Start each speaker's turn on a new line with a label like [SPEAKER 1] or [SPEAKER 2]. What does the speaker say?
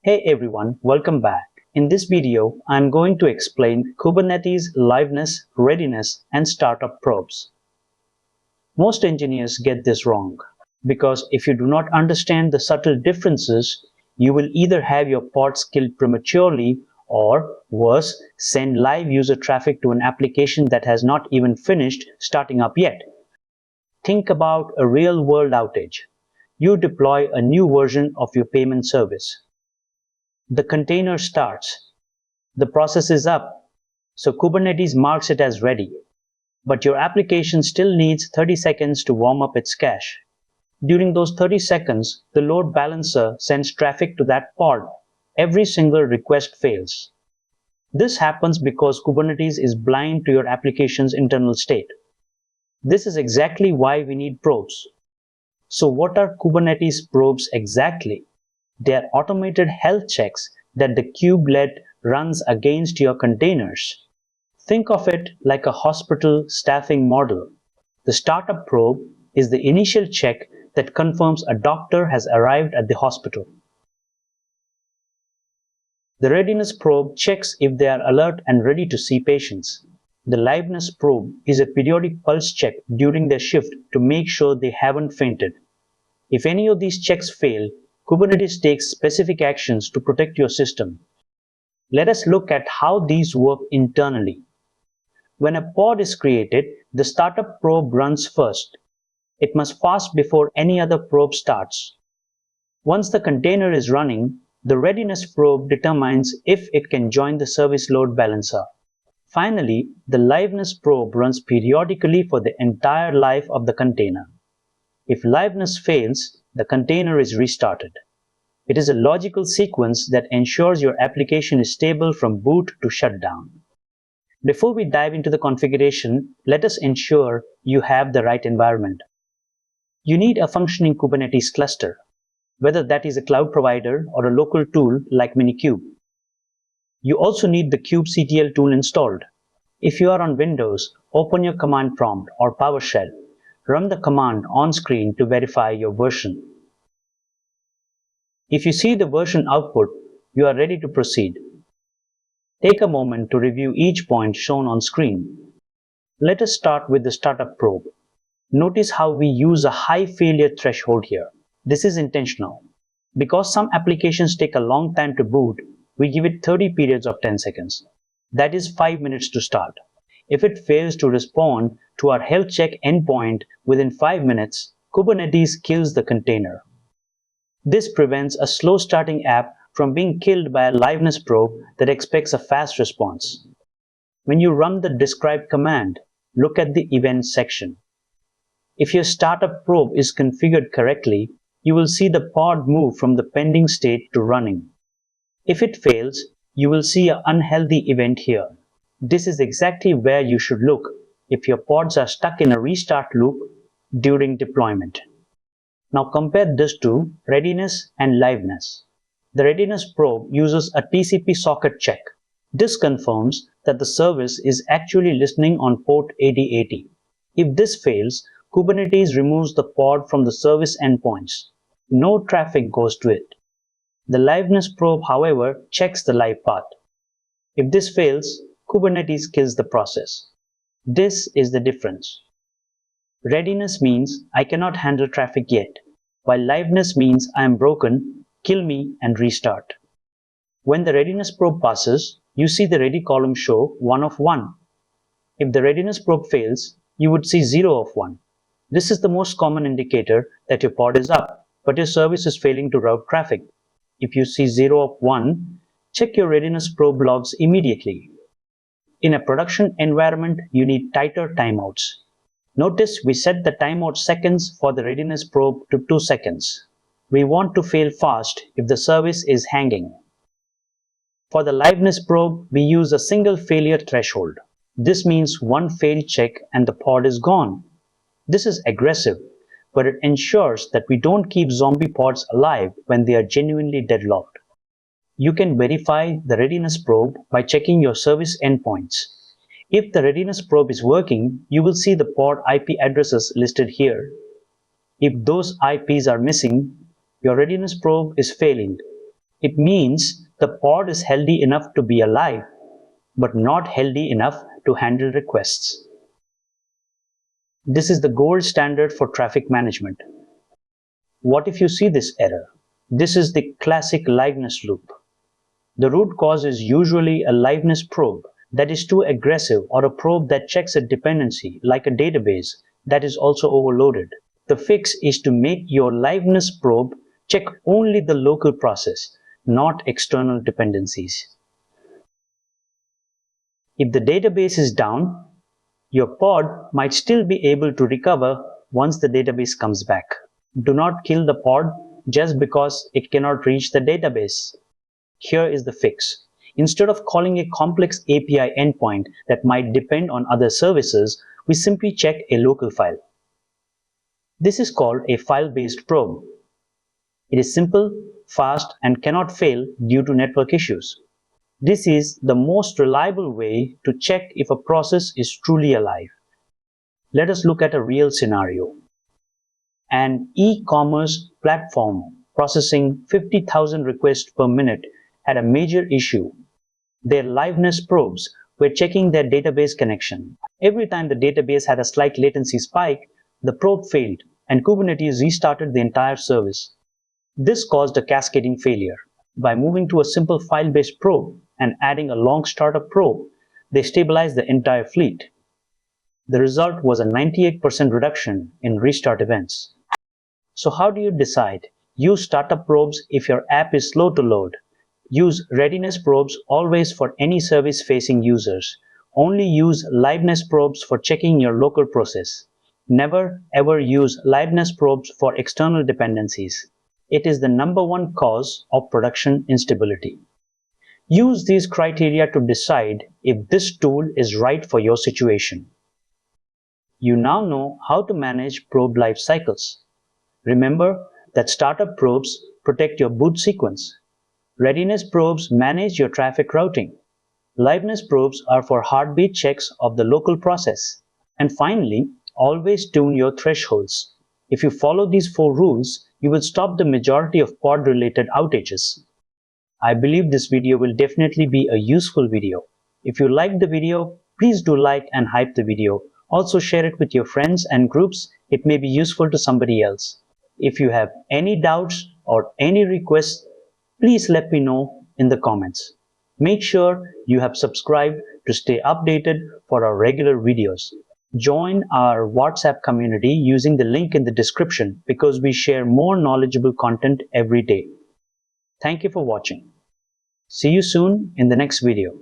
[SPEAKER 1] Hey everyone, welcome back. In this video, I'm going to explain Kubernetes Liveness, Readiness, and Startup probes. Most engineers get this wrong, because if you do not understand the subtle differences, you will either have your pods killed prematurely or, worse, send live user traffic to an application that has not even finished starting up yet. Think about a real-world outage. You deploy a new version of your payment service. The container starts. The process is up, so Kubernetes marks it as ready. But your application still needs 30 seconds to warm up its cache. During those 30 seconds, the load balancer sends traffic to that pod. Every single request fails. This happens because Kubernetes is blind to your application's internal state. This is exactly why we need probes. So what are Kubernetes probes exactly? They are automated health checks that the kubelet runs against your containers. Think of it like a hospital staffing model. The startup probe is the initial check that confirms a doctor has arrived at the hospital. The readiness probe checks if they are alert and ready to see patients. The liveness probe is a periodic pulse check during their shift to make sure they haven't fainted. If any of these checks fail, Kubernetes takes specific actions to protect your system. Let us look at how these work internally. When a pod is created, the startup probe runs first. It must fast before any other probe starts. Once the container is running, the readiness probe determines if it can join the service load balancer. Finally, the liveness probe runs periodically for the entire life of the container. If liveness fails, the container is restarted. It is a logical sequence that ensures your application is stable from boot to shutdown. Before we dive into the configuration, let us ensure you have the right environment. You need a functioning Kubernetes cluster, whether that is a cloud provider or a local tool like Minikube. You also need the kubectl tool installed. If you are on Windows, open your command prompt or PowerShell. Run the command on screen to verify your version. If you see the version output, you are ready to proceed. Take a moment to review each point shown on screen. Let us start with the startup probe. Notice how we use a high failure threshold here. This is intentional. Because some applications take a long time to boot, we give it 30 periods of 10 seconds. That is 5 minutes to start. If it fails to respond to our health check endpoint within 5 minutes, Kubernetes kills the container. This prevents a slow starting app from being killed by a liveness probe that expects a fast response. When you run the describe command, look at the events section. If your startup probe is configured correctly, you will see the pod move from the pending state to running. If it fails, you will see an unhealthy event here. This is exactly where you should look if your pods are stuck in a restart loop during deployment. Now compare this to readiness and liveness. The readiness probe uses a TCP socket check. This confirms that the service is actually listening on port 8080. If this fails, Kubernetes removes the pod from the service endpoints. No traffic goes to it. The liveness probe, however, checks the live path. If this fails, Kubernetes kills the process. This is the difference. Readiness means I cannot handle traffic yet, while liveness means I am broken, kill me and restart. When the readiness probe passes, you see the ready column show 1 of 1. If the readiness probe fails, you would see 0 of 1. This is the most common indicator that your pod is up, but your service is failing to route traffic. If you see 0 of 1, check your readiness probe logs immediately. In a production environment, you need tighter timeouts. Notice we set the timeout seconds for the readiness probe to 2 seconds. We want to fail fast if the service is hanging. For the liveness probe, we use a single failure threshold. This means one failed check and the pod is gone. This is aggressive, but it ensures that we don't keep zombie pods alive when they are genuinely deadlocked. You can verify the readiness probe by checking your service endpoints. If the readiness probe is working, you will see the pod IP addresses listed here. If those IPs are missing, your readiness probe is failing. It means the pod is healthy enough to be alive, but not healthy enough to handle requests. This is the gold standard for traffic management. What if you see this error? This is the classic liveness loop. The root cause is usually a liveness probe that is too aggressive, or a probe that checks a dependency, like a database, that is also overloaded. The fix is to make your liveness probe check only the local process, not external dependencies. If the database is down, your pod might still be able to recover once the database comes back. Do not kill the pod just because it cannot reach the database. Here is the fix. Instead of calling a complex API endpoint that might depend on other services, we simply check a local file. This is called a file-based probe. It is simple, fast, and cannot fail due to network issues. This is the most reliable way to check if a process is truly alive. Let us look at a real scenario. An e-commerce platform processing 50,000 requests per minute had a major issue. Their liveness probes were checking their database connection. Every time the database had a slight latency spike, the probe failed and Kubernetes restarted the entire service. This caused a cascading failure. By moving to a simple file-based probe and adding a long startup probe, they stabilized the entire fleet. The result was a 98% reduction in restart events. So how do you decide? Use startup probes if your app is slow to load. Use readiness probes always for any service-facing users. Only use liveness probes for checking your local process. Never ever use liveness probes for external dependencies. It is the #1 cause of production instability. Use these criteria to decide if this tool is right for your situation. You now know how to manage probe life cycles. Remember that startup probes protect your boot sequence. Readiness probes manage your traffic routing. Liveness probes are for heartbeat checks of the local process. And finally, always tune your thresholds. If you follow these 4 rules, you will stop the majority of pod-related outages. I believe this video will definitely be a useful video. If you liked the video, please do like and hype the video. Also share it with your friends and groups. It may be useful to somebody else. If you have any doubts or any requests, please let me know in the comments. Make sure you have subscribed to stay updated for our regular videos. Join our WhatsApp community using the link in the description because we share more knowledgeable content every day. Thank you for watching. See you soon in the next video.